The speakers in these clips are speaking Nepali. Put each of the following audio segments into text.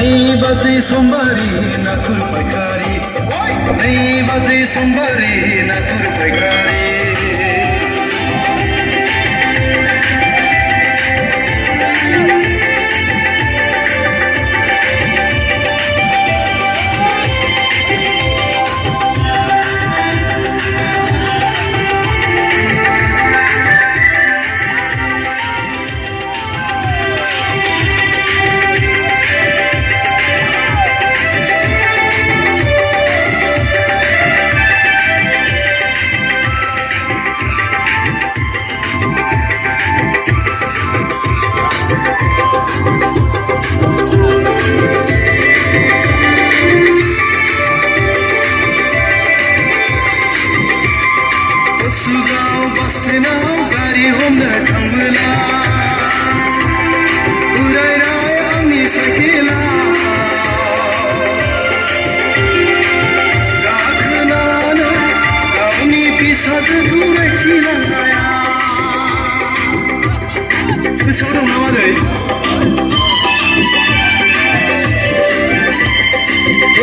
नहीं बजे सोमबारी नाथुर पैकारी नहीं बजे सोमबारी नाथुर पैकारी गारी हमनो थांबोला उरायनाय आंनि साइकेला गाखोनानै गावनि फिसाजोखौ रायथिलांनाया गोसोआव दं नामा नै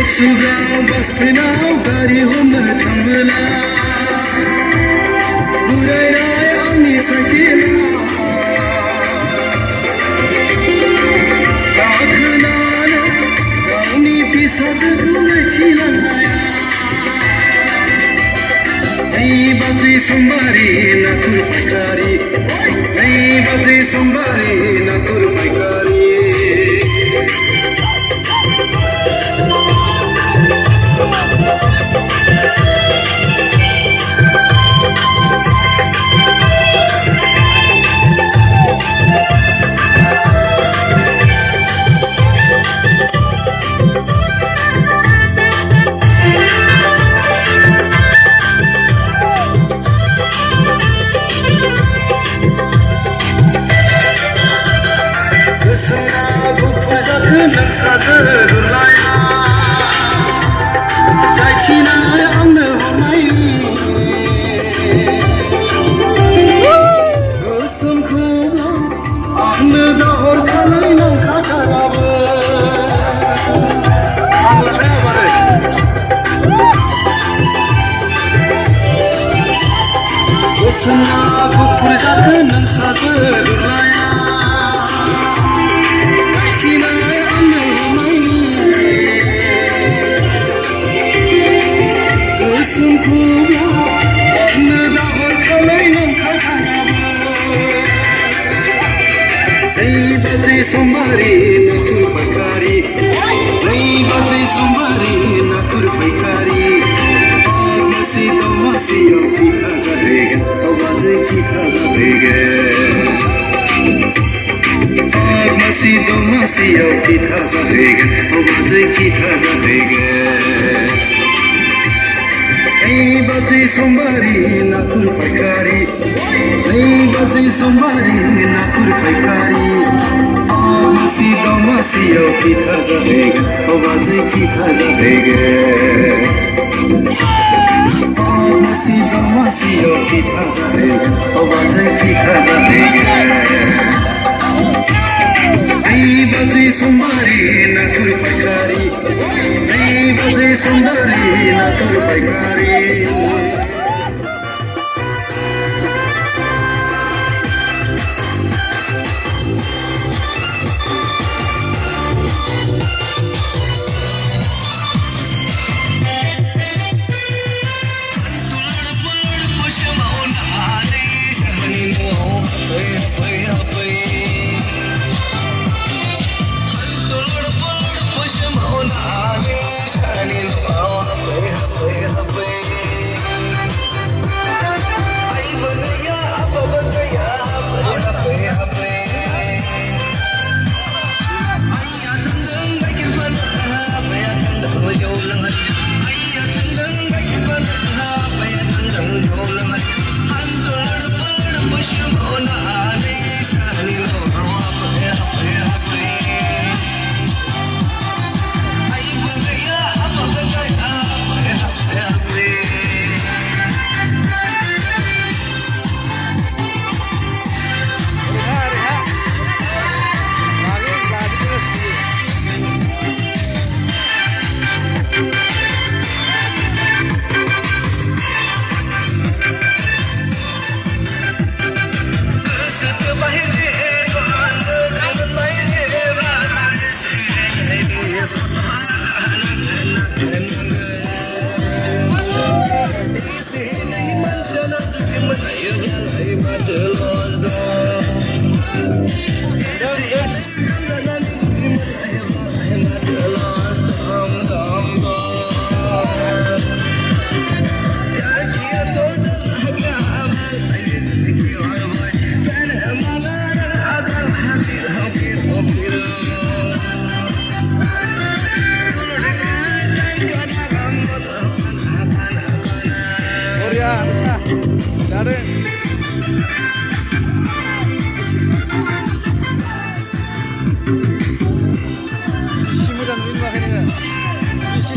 उसुगाव बासटेनाव गारि हमनो थांबोला उरायनाय आंनि साइकेला गाखोनानै गावनि फिसाजोखौ रायथिलांनाया नै बाजै समबारी नाथुर पैकारी नै बाजै समबारी नाथुर पैकारी नोंस्रासो दुरलाया गायथिनाय आंनो हरनायनि गोसोमखौब्ला आंनो दाहरखानाय नंखाथाराबो गोसोमना गुफुर जागोन नोंस्रासो दुरलाया somebody natur pakari nahi base somebody natur pakari masih to masih kita zadega awaze kita zadega masih to masih kita zadega awaze kita zadega nahi base somebody natur pakari nahi base somebody natur pakari masih kita zadega awaze kita zadega masih kita zadega awaze kita zadega nahi baze somebody natur pakari nahi baze somebody natur pakari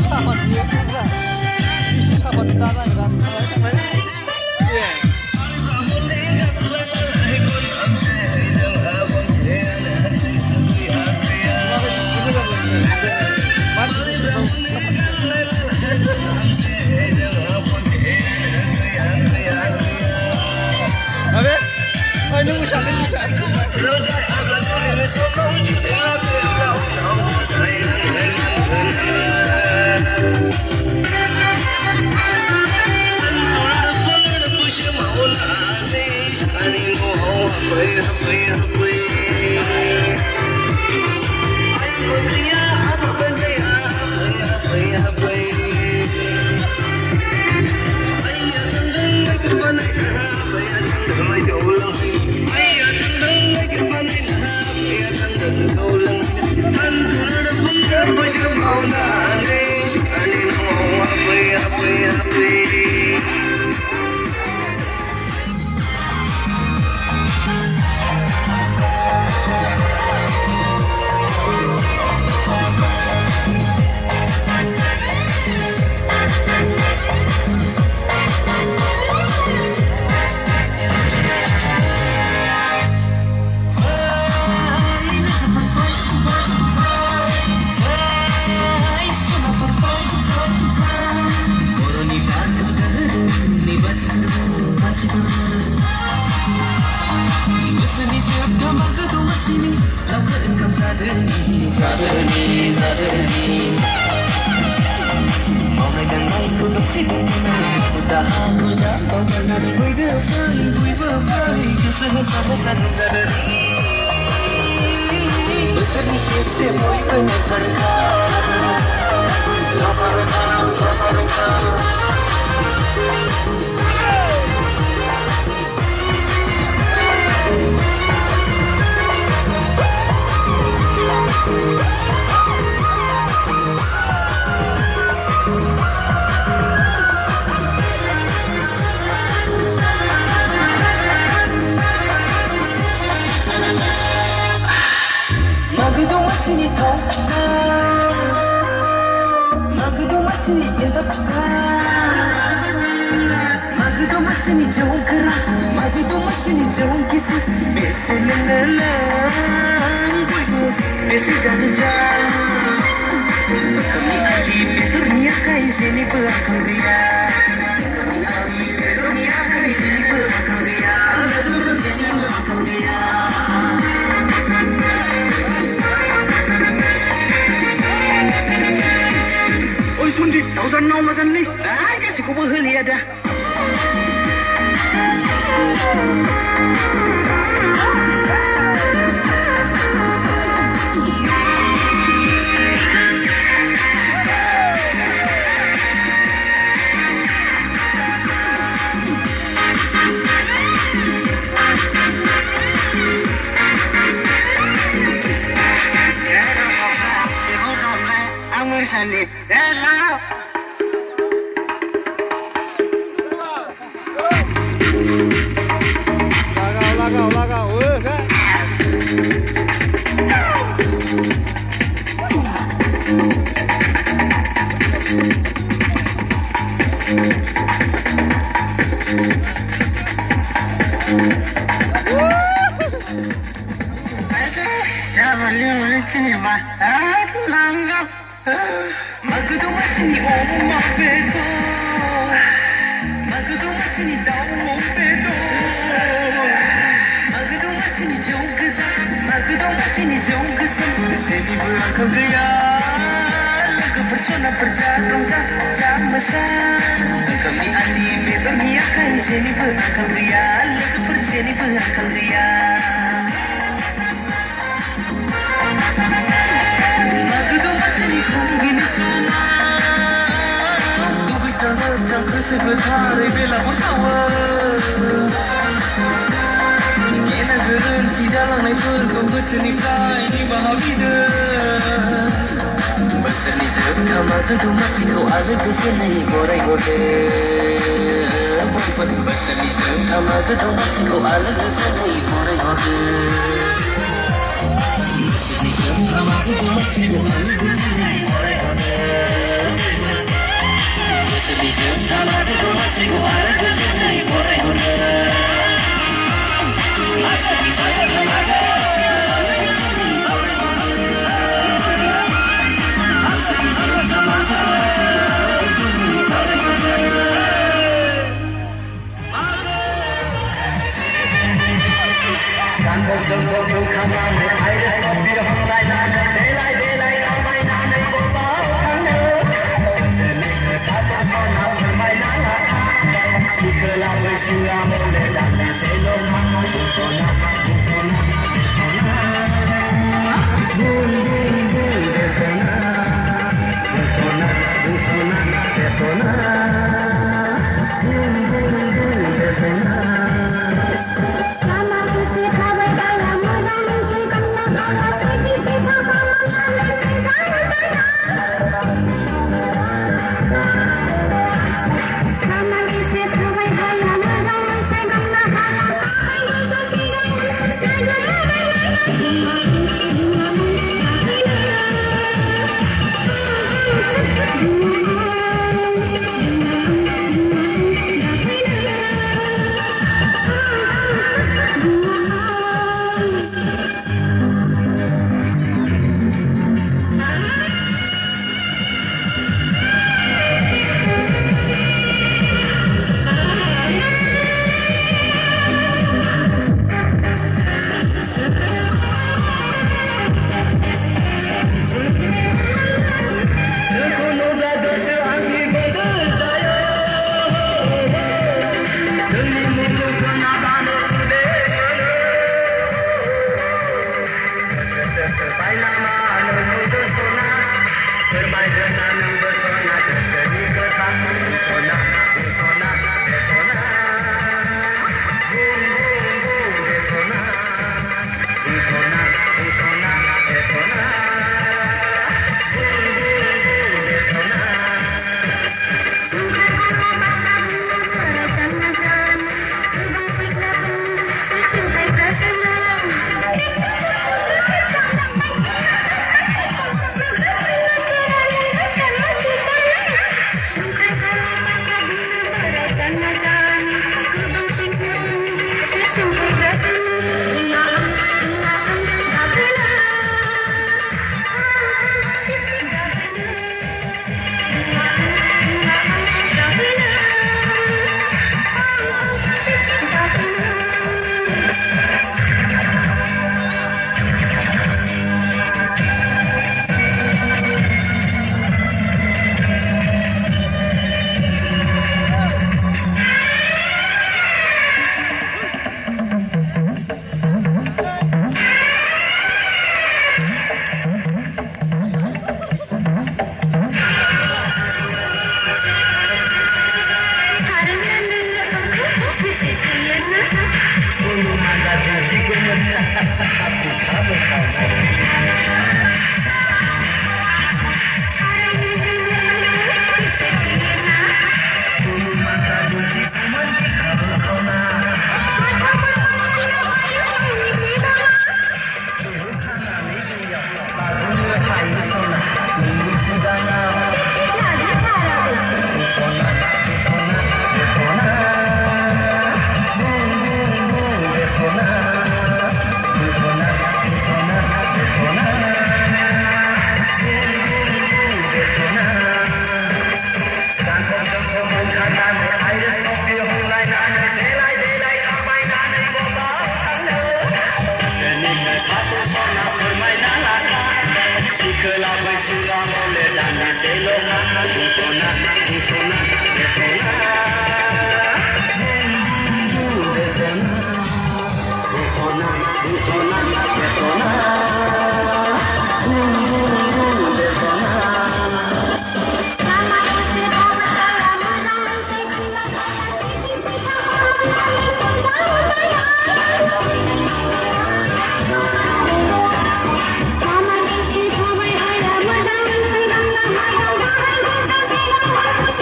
सामान बियो ना सामान दाना kan थांबाय ए Abe, ay nung isa din isa. Come on, जोबथालागोखौ मानसिखौ आरो गोजोनै हरै हरो आसामनि सानजाखौ लागोन जोंखौ बुखांनानै आइरिस कफि हमलायनानै देलाय देलाय थाबायनानै बबाव थांनो जोंनि खोथाखौ सना फोरमायना लाखा सिखोला बैसोआ मले दान्दिसेल' थाङो दुखुना दुखुना दुखुना बुं बुं बुं बेसना दुखुना दुखुना बेसना बुं बुं बुं बेसना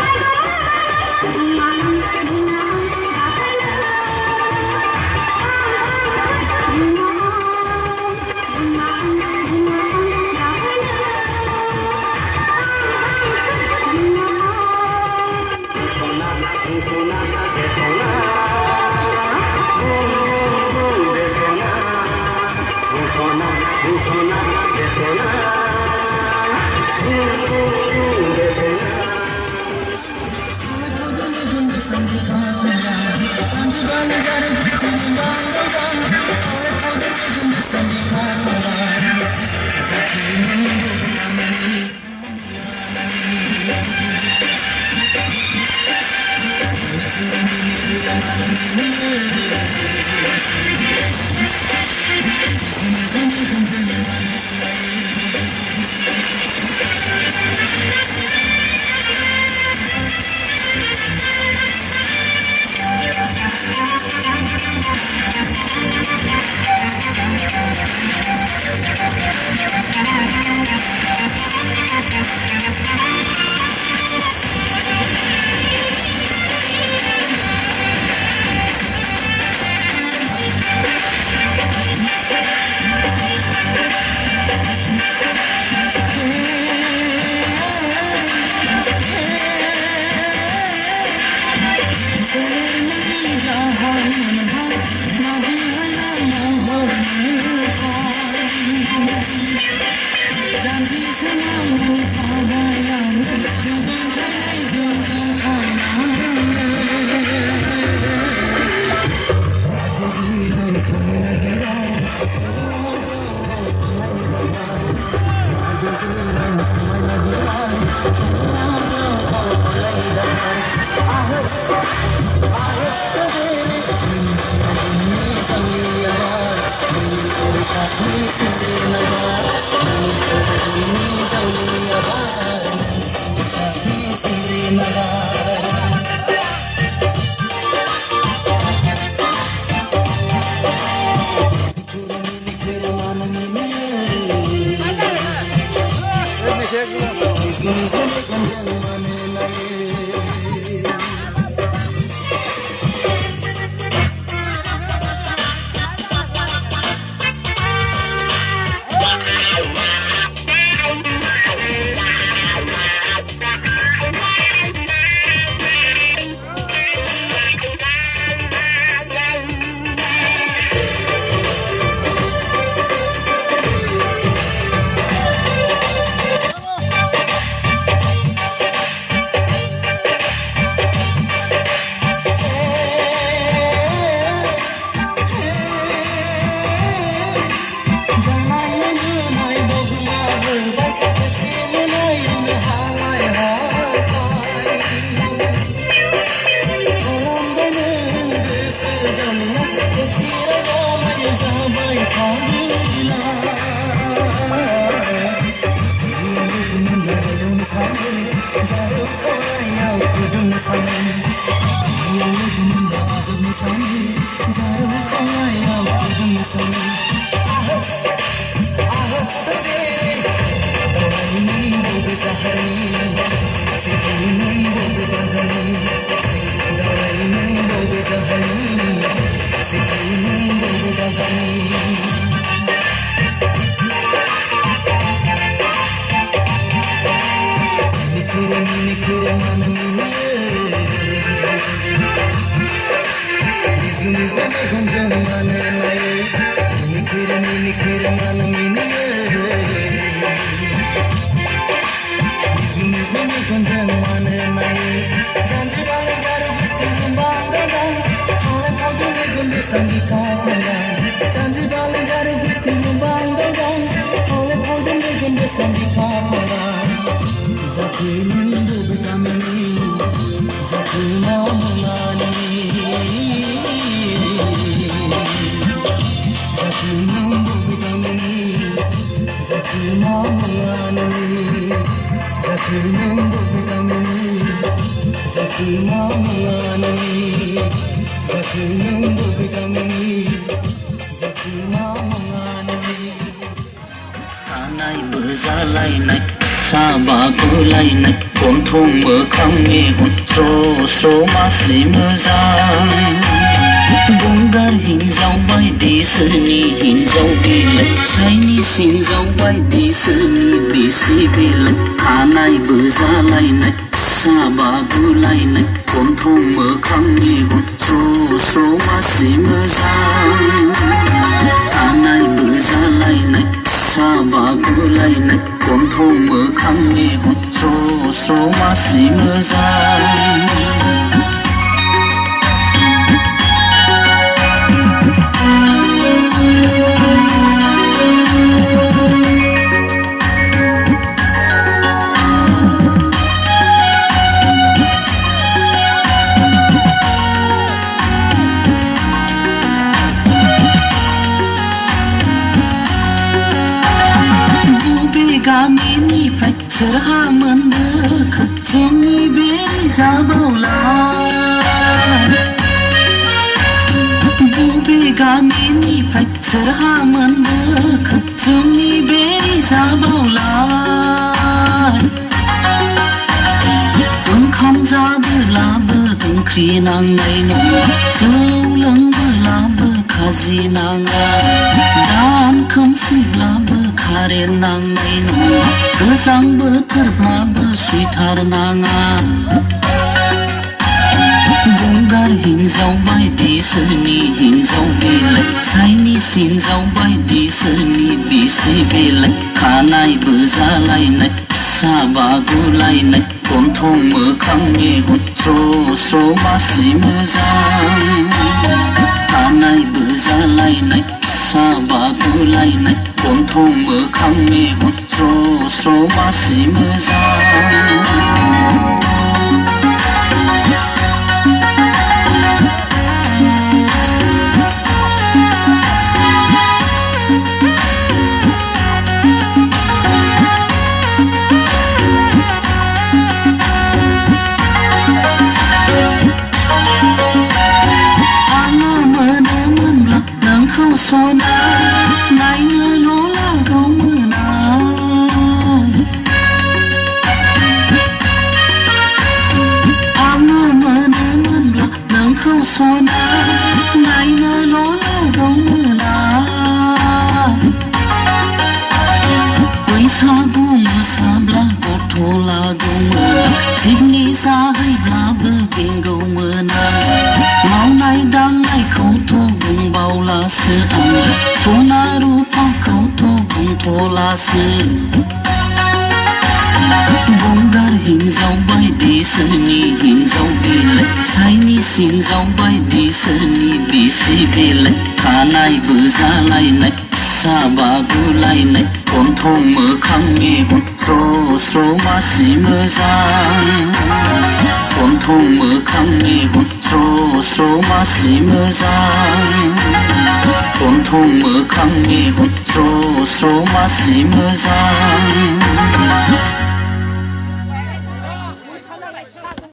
Bye. गामिनिफ्राय सोरहा मोनबोखो जोंनि बे जाबावलाय बबे गामिनिफ्राय सोरहा मोनबोखो जोंनि बे जाबावलाय ओंखाम जाबोलाबो ओंख्रि नांनाय नङा जौ लोंबोलाबो खाजि नाङा दान खोमसिब्लाबो कारेन्ट नांनाय नङा गोजां बोथोरब्लाबो सुइटार नाङा गंगार हिन्जाव बायदि सोरनि हिन्जाव बेलाय चाइनिस हिन्जाव बायदि सोरनि बिसि बेलाय खानायबो जालायनाय फिसा बागुलायनाय गन्थं मोखां मेगन स्र' स्र' मासि मोजां खानायबो जालायनाय फिसा बागुलायनाय गन्थं मोखां मेगन स्र' स्र' मासि मोजां सना नायनोल' लागौमोन आङो मोनोमोनब्ला नोंखौ सना नायनोल' लागौमोन बैसागु मोसाब्ला गथ' लागौमोन जिबनि जाहैब्लाबो बेंगौमोन मावनाय दांनायखौथ' बुंबावलासो आङो सना रुपाखौथ' बुंथ'लासो गंगार हिन्जाव बायदि सोरनि हिन्जाव बेलाय चाइनिस हिन्जाव बायदि सोरनि बिसि बेलाय खानायबो जालायनाय फिसा बागुलायनाय गन्थं मोखां मेगन स्र' स्र' मासि मोजां गन्थं मोखां मेगन स्र' स्र' मासि मोजां गन्थं मोखां मेगन स्र' स्र' मासि मोजां